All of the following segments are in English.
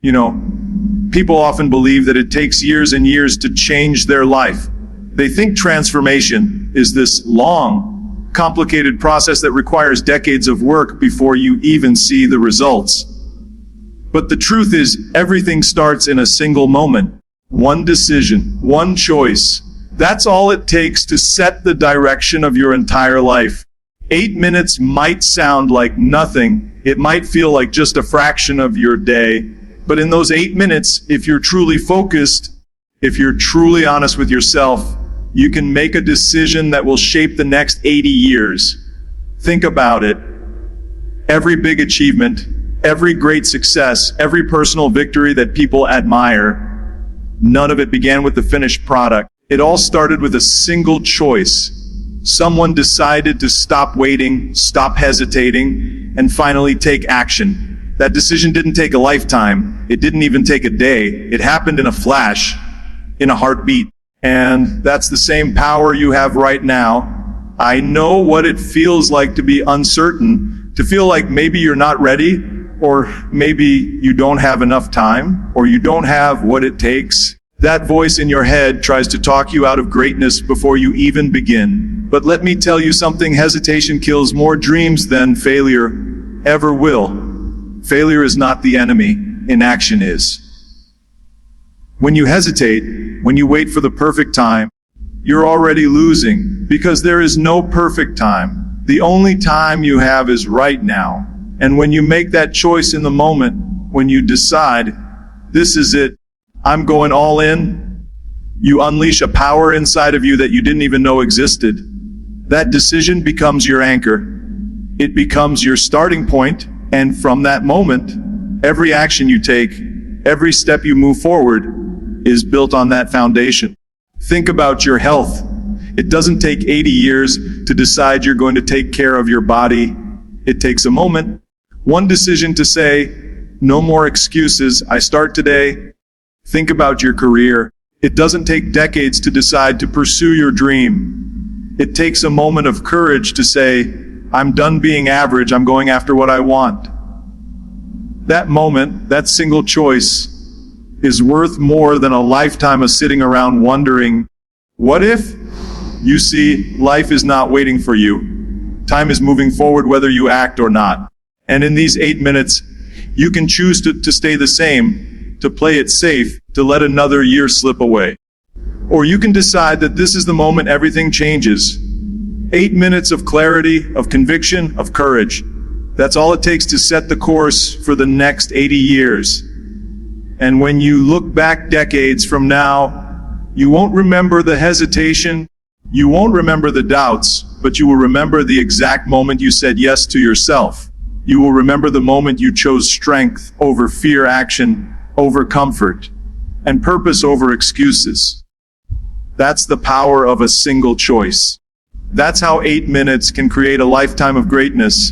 You know, people often believe that it takes years and years to change their life. They think transformation is this long, complicated process that requires decades of work before you even see the results. But the truth is, everything starts in a single moment. One decision, one choice. That's all it takes to set the direction of your entire life. 8 minutes might sound like nothing. It might feel like just a fraction of your day. But in those 8 minutes, if you're truly focused, if you're truly honest with yourself, you can make a decision that will shape the next 80 years. Think about it. Every big achievement, every great success, every personal victory that people admire, none of it began with the finished product. It all started with a single choice. Someone decided to stop waiting, stop hesitating, and finally take action. That decision didn't take a lifetime. It didn't even take a day. It happened in a flash, in a heartbeat. And that's the same power you have right now. I know what it feels like to be uncertain, to feel like maybe you're not ready, or maybe you don't have enough time, or you don't have what it takes. That voice in your head tries to talk you out of greatness before you even begin. But let me tell you something, hesitation kills more dreams than failure ever will. Failure is not the enemy, inaction is. When you hesitate, when you wait for the perfect time, you're already losing, because there is no perfect time. The only time you have is right now. And when you make that choice in the moment, when you decide, this is it, I'm going all in, you unleash a power inside of you that you didn't even know existed. That decision becomes your anchor. It becomes your starting point, and from that moment, every action you take, every step you move forward, is built on that foundation. Think about your health. It doesn't take 80 years to decide you're going to take care of your body. It takes a moment, one decision to say, no more excuses, I start today. Think about your career. It doesn't take decades to decide to pursue your dream. It takes a moment of courage to say, I'm done being average, I'm going after what I want. That moment, that single choice, is worth more than a lifetime of sitting around wondering, what if? You see, life is not waiting for you. Time is moving forward whether you act or not. And in these 8 minutes, you can choose to stay the same, to play it safe, to let another year slip away. Or you can decide that this is the moment everything changes. 8 minutes of clarity, of conviction, of courage. That's all it takes to set the course for the next 80 years. And when you look back decades from now, you won't remember the hesitation, you won't remember the doubts, but you will remember the exact moment you said yes to yourself. You will remember the moment you chose strength over fear, action over comfort, and purpose over excuses. That's the power of a single choice. That's how 8 minutes can create a lifetime of greatness.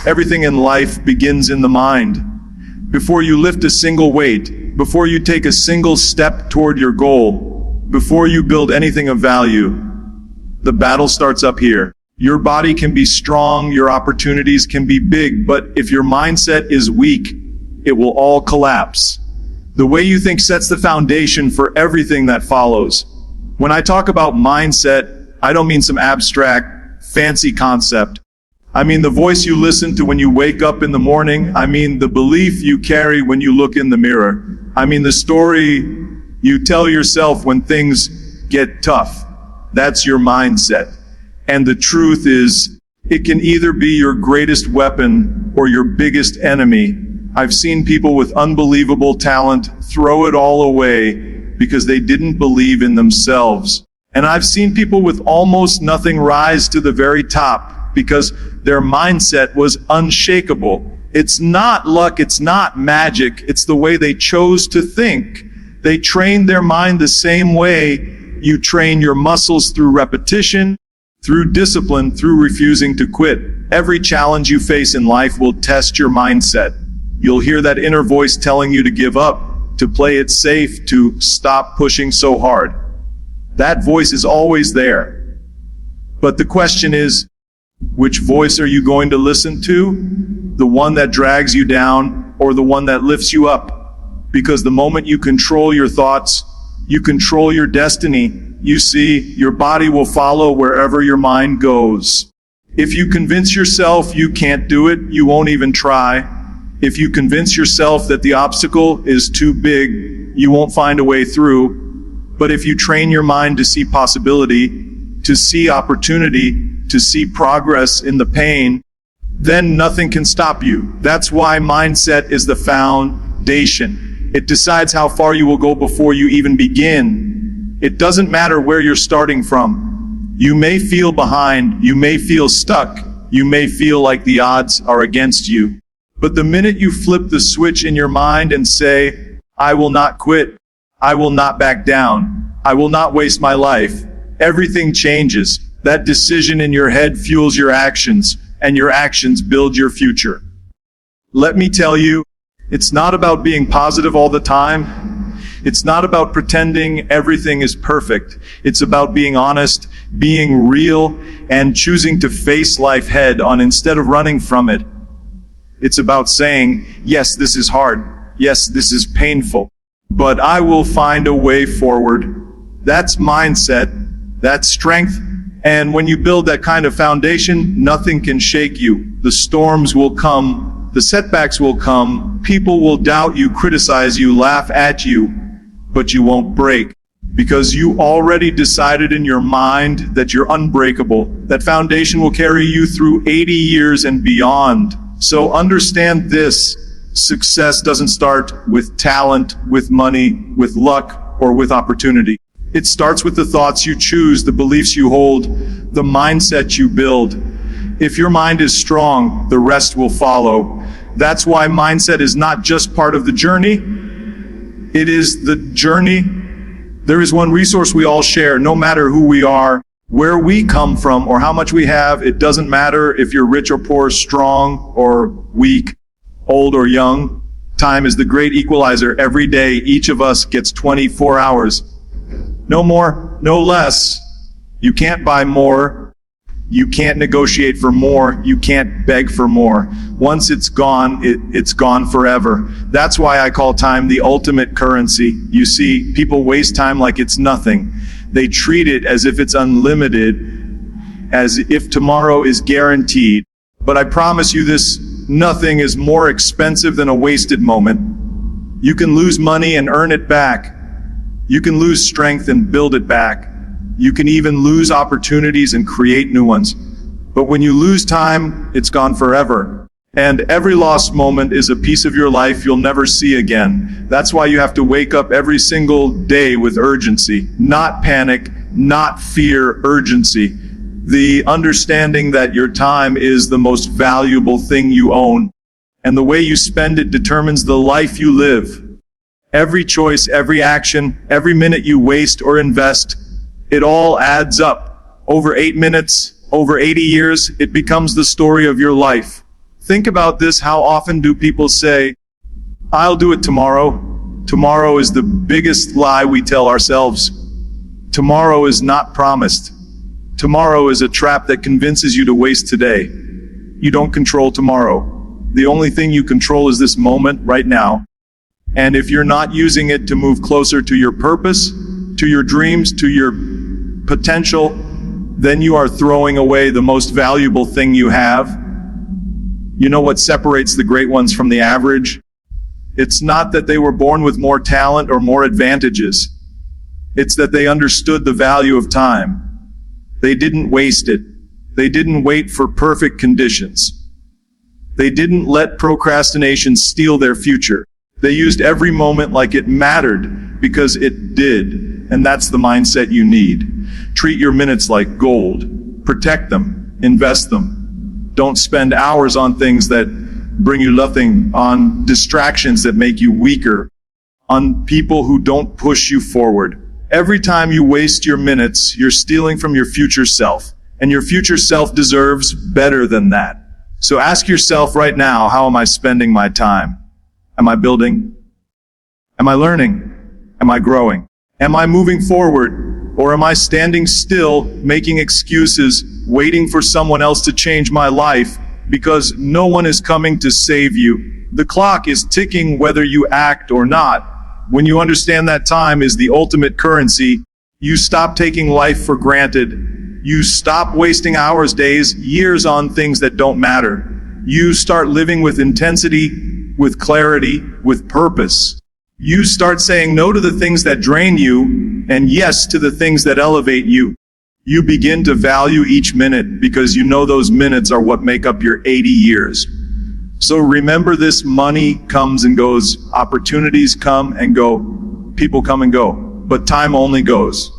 Everything in life begins in the mind. Before you lift a single weight, before you take a single step toward your goal, before you build anything of value, the battle starts up here. Your body can be strong, your opportunities can be big, but if your mindset is weak, it will all collapse. The way you think sets the foundation for everything that follows. When I talk about mindset, I don't mean some abstract, fancy concept. I mean the voice you listen to when you wake up in the morning. I mean the belief you carry when you look in the mirror. I mean the story you tell yourself when things get tough. That's your mindset. And the truth is, it can either be your greatest weapon or your biggest enemy. I've seen people with unbelievable talent throw it all away because they didn't believe in themselves. And I've seen people with almost nothing rise to the very top because their mindset was unshakable. It's not luck, it's not magic, it's the way they chose to think. They trained their mind the same way you train your muscles, through repetition, through discipline, through refusing to quit. Every challenge you face in life will test your mindset. You'll hear that inner voice telling you to give up, to play it safe, to stop pushing so hard. That voice is always there. But the question is, which voice are you going to listen to? The one that drags you down or the one that lifts you up? Because the moment you control your thoughts, you control your destiny. You see, your body will follow wherever your mind goes. If you convince yourself you can't do it, you won't even try. If you convince yourself that the obstacle is too big, you won't find a way through. But if you train your mind to see possibility, to see opportunity, to see progress in the pain, then nothing can stop you. That's why mindset is the foundation. It decides how far you will go before you even begin. It doesn't matter where you're starting from. You may feel behind, you may feel stuck, you may feel like the odds are against you. But the minute you flip the switch in your mind and say, I will not quit, I will not back down, I will not waste my life, everything changes. That decision in your head fuels your actions, and your actions build your future. Let me tell you, it's not about being positive all the time. It's not about pretending everything is perfect. It's about being honest, being real, and choosing to face life head on instead of running from it. It's about saying, yes, this is hard. Yes, this is painful. But I will find a way forward. That's mindset. That's strength. And when you build that kind of foundation, nothing can shake you. The storms will come. The setbacks will come. People will doubt you, criticize you, laugh at you. But you won't break. Because you already decided in your mind that you're unbreakable. That foundation will carry you through 80 years and beyond. So understand this. Success doesn't start with talent, with money, with luck, or with opportunity. It starts with the thoughts you choose, the beliefs you hold, the mindset you build. If your mind is strong, the rest will follow. That's why mindset is not just part of the journey. It is the journey. There is one resource we all share, no matter who we are, where we come from, or how much we have. It doesn't matter if you're rich or poor, strong or weak, old or young. Time is the great equalizer. Every day, each of us gets 24 hours. No more, no less. You can't buy more. You can't negotiate for more. You can't beg for more. Once it's gone, it's gone forever. That's why I call time the ultimate currency. You see, people waste time like it's nothing. They treat it as if it's unlimited, as if tomorrow is guaranteed. But I promise you this, nothing is more expensive than a wasted moment. You can lose money and earn it back. You can lose strength and build it back. You can even lose opportunities and create new ones. But when you lose time, it's gone forever. And every lost moment is a piece of your life you'll never see again. That's why you have to wake up every single day with urgency. Not panic, not fear, urgency. The understanding that your time is the most valuable thing you own. And the way you spend it determines the life you live. Every choice, every action, every minute you waste or invest, it all adds up. Over 8 minutes, over 80 years, it becomes the story of your life. Think about this. How often do people say, I'll do it tomorrow? Tomorrow is the biggest lie we tell ourselves. Tomorrow is not promised. Tomorrow is a trap that convinces you to waste today. You don't control tomorrow. The only thing you control is this moment right now. And if you're not using it to move closer to your purpose, to your dreams, to your potential, then you are throwing away the most valuable thing you have. You know what separates the great ones from the average? It's not that they were born with more talent or more advantages. It's that they understood the value of time. They didn't waste it. They didn't wait for perfect conditions. They didn't let procrastination steal their future. They used every moment like it mattered, because it did. And that's the mindset you need. Treat your minutes like gold. Protect them. Invest them. Don't spend hours on things that bring you nothing, on distractions that make you weaker, on people who don't push you forward. Every time you waste your minutes, you're stealing from your future self. And your future self deserves better than that. So ask yourself right now, how am I spending my time? Am I building? Am I learning? Am I growing? Am I moving forward? Or am I standing still, making excuses, waiting for someone else to change my life? because no one is coming to save you. The clock is ticking whether you act or not. When you understand that time is the ultimate currency, you stop taking life for granted. You stop wasting hours, days, years on things that don't matter. You start living with intensity, with clarity, with purpose. You start saying no to the things that drain you and yes to the things that elevate you. You begin to value each minute because you know those minutes are what make up your 80 years. So remember this: money comes and goes, opportunities come and go, people come and go, but time only goes.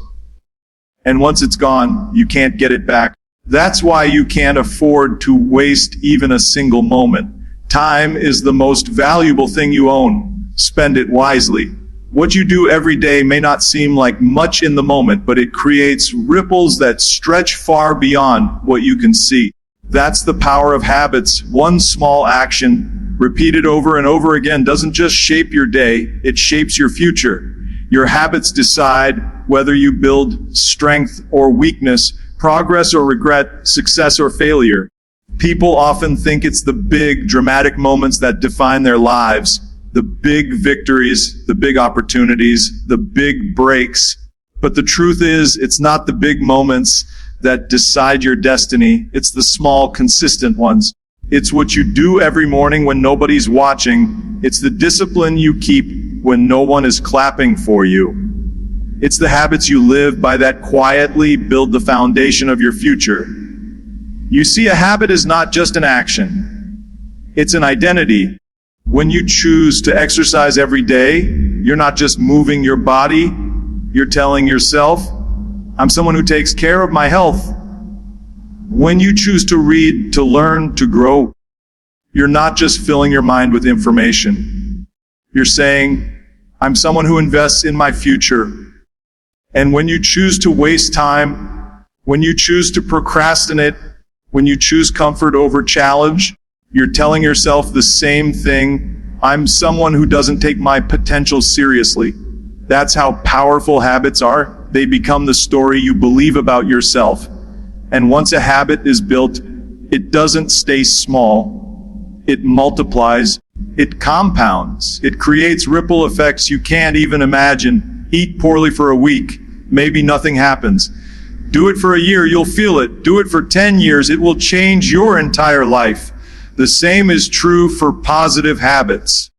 And once it's gone, you can't get it back. That's why you can't afford to waste even a single moment. Time is the most valuable thing you own. Spend it wisely. What you do every day may not seem like much in the moment, but it creates ripples that stretch far beyond what you can see. That's the power of habits. One small action, repeated over and over again, doesn't just shape your day, it shapes your future. Your habits decide whether you build strength or weakness, progress or regret, success or failure. People often think it's the big, dramatic moments that define their lives, the big victories, the big opportunities, the big breaks. But the truth is, it's not the big moments that decide your destiny. It's the small, consistent ones. It's what you do every morning when nobody's watching. It's the discipline you keep when no one is clapping for you. It's the habits you live by that quietly build the foundation of your future. You see, a habit is not just an action. It's an identity. When you choose to exercise every day, you're not just moving your body, you're telling yourself, I'm someone who takes care of my health. When you choose to read, to learn, to grow, you're not just filling your mind with information. You're saying, I'm someone who invests in my future. And when you choose to waste time, when you choose to procrastinate, when you choose comfort over challenge, you're telling yourself the same thing. I'm someone who doesn't take my potential seriously. That's how powerful habits are. They become the story you believe about yourself. And once a habit is built, it doesn't stay small. It multiplies. It compounds. It creates ripple effects you can't even imagine. Eat poorly for a week. Maybe nothing happens. Do it for a year, you'll feel it. Do it for 10 years, it will change your entire life. The same is true for positive habits.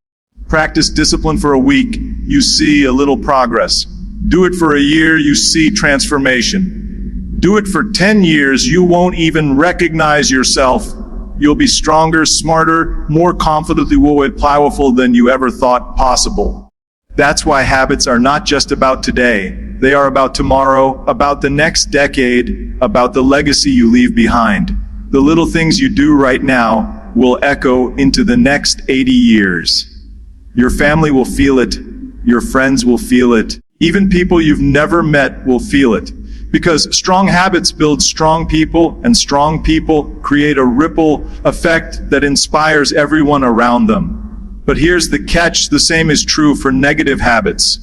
Practice discipline for a week, you see a little progress. Do it for a year, you see transformation. Do it for 10 years, you won't even recognize yourself. You'll be stronger, smarter, more confidently powerful than you ever thought possible. That's why habits are not just about today. They are about tomorrow, about the next decade, about the legacy you leave behind. The little things you do right now will echo into the next 80 years. Your family will feel it. Your friends will feel it. Even people you've never met will feel it. Because strong habits build strong people, and strong people create a ripple effect that inspires everyone around them. But here's the catch: the same is true for negative habits.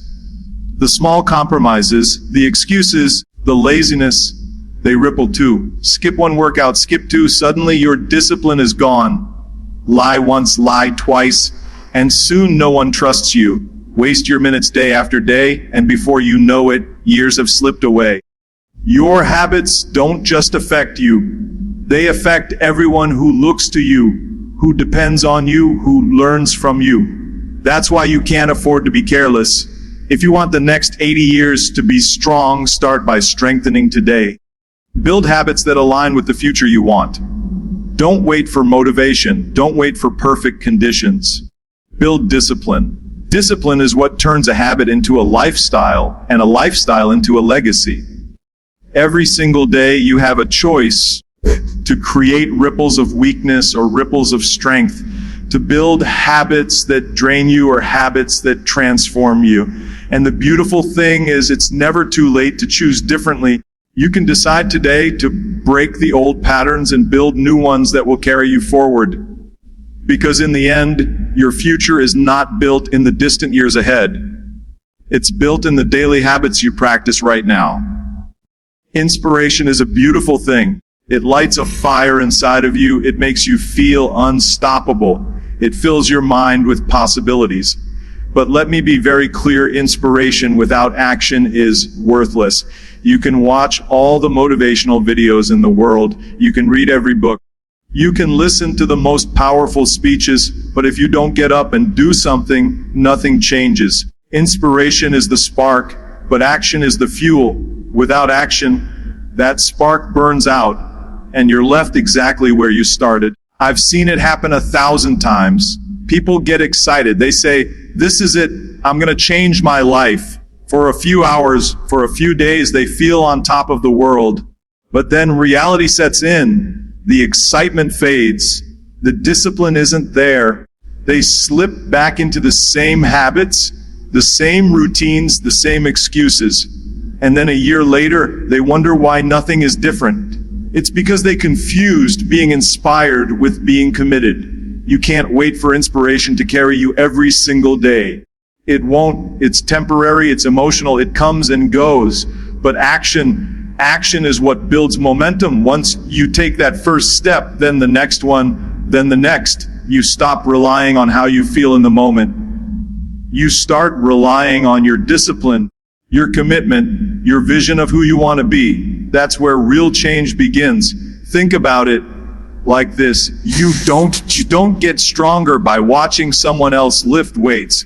The small compromises, the excuses, the laziness, they ripple too. Skip one workout, skip two, suddenly your discipline is gone. Lie once, lie twice, and soon no one trusts you. Waste your minutes day after day, and before you know it, years have slipped away. Your habits don't just affect you. They affect everyone who looks to you, who depends on you, who learns from you. That's why you can't afford to be careless. If you want the next 80 years to be strong, start by strengthening today. Build habits that align with the future you want. Don't wait for motivation. Don't wait for perfect conditions. Build discipline. Discipline is what turns a habit into a lifestyle, and a lifestyle into a legacy. Every single day you have a choice to create ripples of weakness or ripples of strength, to build habits that drain you or habits that transform you. And the beautiful thing is, it's never too late to choose differently. You can decide today to break the old patterns and build new ones that will carry you forward. Because in the end, your future is not built in the distant years ahead. It's built in the daily habits you practice right now. Inspiration is a beautiful thing. It lights a fire inside of you. It makes you feel unstoppable. It fills your mind with possibilities. But let me be very clear, inspiration without action is worthless. You can watch all the motivational videos in the world. You can read every book. You can listen to the most powerful speeches, but if you don't get up and do something, nothing changes. Inspiration is the spark, but action is the fuel. Without action, that spark burns out, and you're left exactly where you started. I've seen it happen 1,000 times. People get excited. They say, this is it. I'm going to change my life. For a few hours, for a few days, they feel on top of the world. But then reality sets in. The excitement fades. The discipline isn't there. They slip back into the same habits, the same routines, the same excuses. And then a year later, they wonder why nothing is different. It's because they confused being inspired with being committed. You can't wait for inspiration to carry you every single day. It won't. It's temporary, it's emotional, it comes and goes. But action is what builds momentum. Once you take that first step, then the next one, then the next. You stop relying on how you feel in the moment. You start relying on your discipline, your commitment, your vision of who you want to be. That's where real change begins. Think about it like this. You don't get stronger by watching someone else lift weights.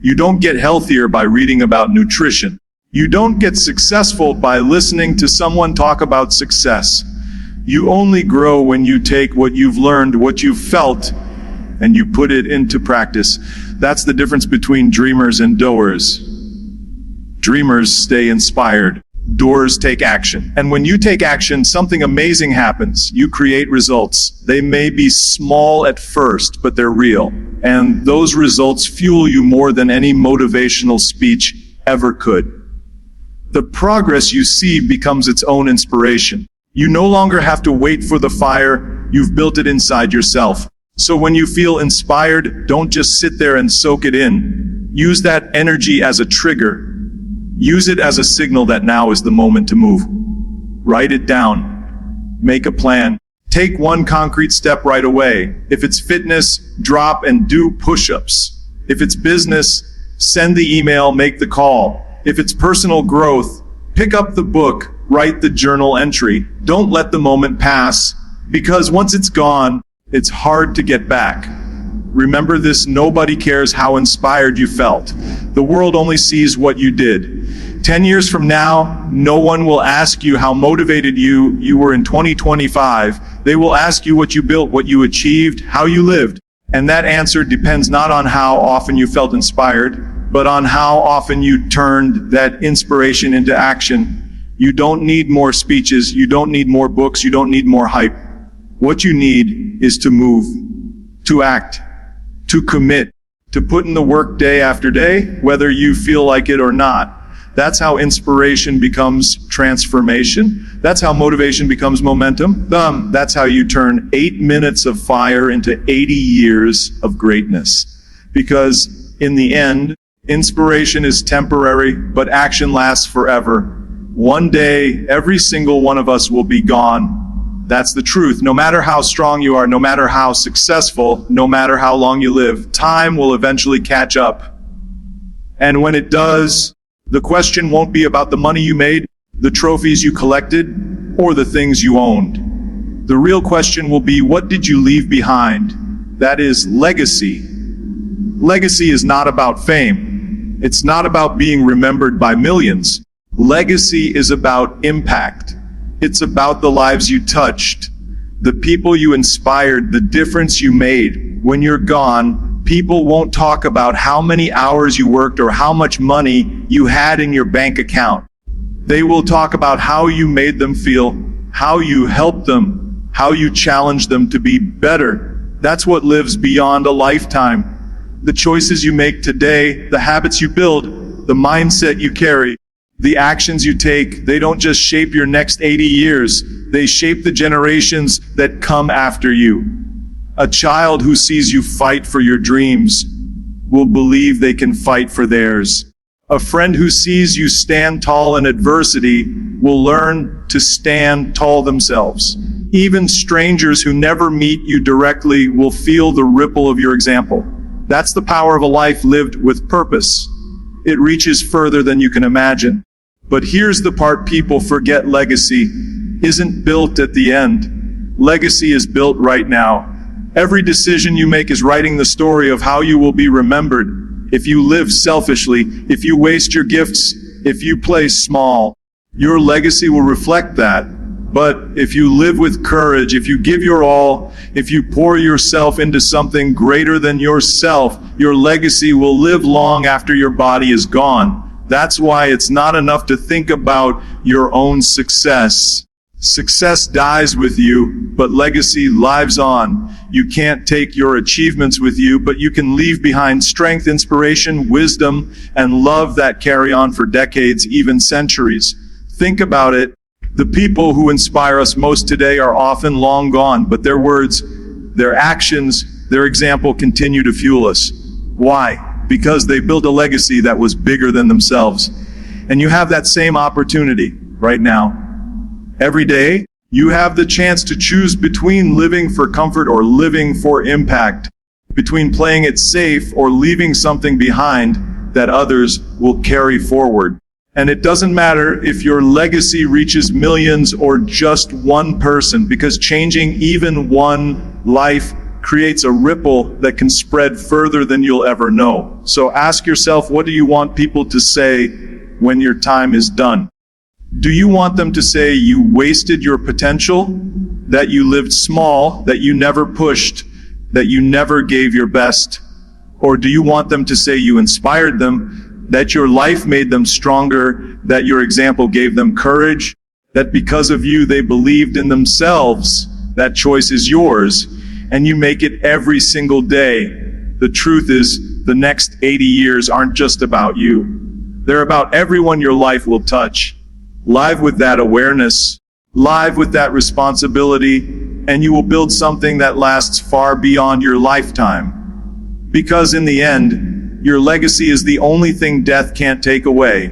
You don't get healthier by reading about nutrition. You don't get successful by listening to someone talk about success. You only grow when you take what you've learned, what you've felt, and you put it into practice. That's the difference between dreamers and doers. Dreamers stay inspired. Doers take action. And when you take action, something amazing happens. You create results. They may be small at first, but they're real. And those results fuel you more than any motivational speech ever could. The progress you see becomes its own inspiration. You no longer have to wait for the fire. You've built it inside yourself. So when you feel inspired, don't just sit there and soak it in. Use that energy as a trigger. Use it as a signal that now is the moment to move. Write it down. Make a plan. Take one concrete step right away. If it's fitness, drop and do push-ups. If it's business, send the email, make the call. If it's personal growth, pick up the book, write the journal entry. Don't let the moment pass, because once it's gone, it's hard to get back. Remember this, nobody cares how inspired you felt. The world only sees what you did. 10 years from now, no one will ask you how motivated you were in 2025. They will ask you what you built, what you achieved, how you lived. And that answer depends not on how often you felt inspired, but on how often you turned that inspiration into action. You don't need more speeches, you don't need more books, you don't need more hype. What you need is to move, to act, to commit, to put in the work day after day, whether you feel like it or not. That's how inspiration becomes transformation. That's how motivation becomes momentum. That's how you turn 8 minutes of fire into 80 years of greatness. Because in the end, inspiration is temporary, but action lasts forever. One day, every single one of us will be gone. That's the truth. No matter how strong you are, no matter how successful, no matter how long you live, time will eventually catch up. And when it does, the question won't be about the money you made, the trophies you collected, or the things you owned. The real question will be, what did you leave behind? That is legacy. Legacy is not about fame. It's not about being remembered by millions. Legacy is about impact. It's about the lives you touched, the people you inspired, the difference you made. When you're gone, people won't talk about how many hours you worked or how much money you had in your bank account. They will talk about how you made them feel, how you helped them, how you challenged them to be better. That's what lives beyond a lifetime. The choices you make today, the habits you build, the mindset you carry, the actions you take, they don't just shape your next 80 years, they shape the generations that come after you. A child who sees you fight for your dreams will believe they can fight for theirs. A friend who sees you stand tall in adversity will learn to stand tall themselves. Even strangers who never meet you directly will feel the ripple of your example. That's the power of a life lived with purpose. It reaches further than you can imagine. But here's the part people forget: legacy isn't built at the end. Legacy is built right now. Every decision you make is writing the story of how you will be remembered. If you live selfishly, if you waste your gifts, if you play small, your legacy will reflect that. But if you live with courage, if you give your all, if you pour yourself into something greater than yourself, your legacy will live long after your body is gone. That's why it's not enough to think about your own success. Success dies with you, but legacy lives on. You can't take your achievements with you, but you can leave behind strength, inspiration, wisdom, and love that carry on for decades, even centuries. Think about it. The people who inspire us most today are often long gone, but their words, their actions, their example continue to fuel us. Why? Because they built a legacy that was bigger than themselves. And you have that same opportunity right now. Every day, you have the chance to choose between living for comfort or living for impact, between playing it safe or leaving something behind that others will carry forward. And it doesn't matter if your legacy reaches millions or just one person, because changing even one life creates a ripple that can spread further than you'll ever know. So ask yourself, what do you want people to say when your time is done? Do you want them to say you wasted your potential, that you lived small, that you never pushed, that you never gave your best? Or do you want them to say you inspired them, that your life made them stronger, that your example gave them courage, that because of you they believed in themselves? That choice is yours, and you make it every single day. The truth is, the next 80 years aren't just about you. They're about everyone your life will touch. Live with that awareness, live with that responsibility, and you will build something that lasts far beyond your lifetime. Because in the end, your legacy is the only thing death can't take away.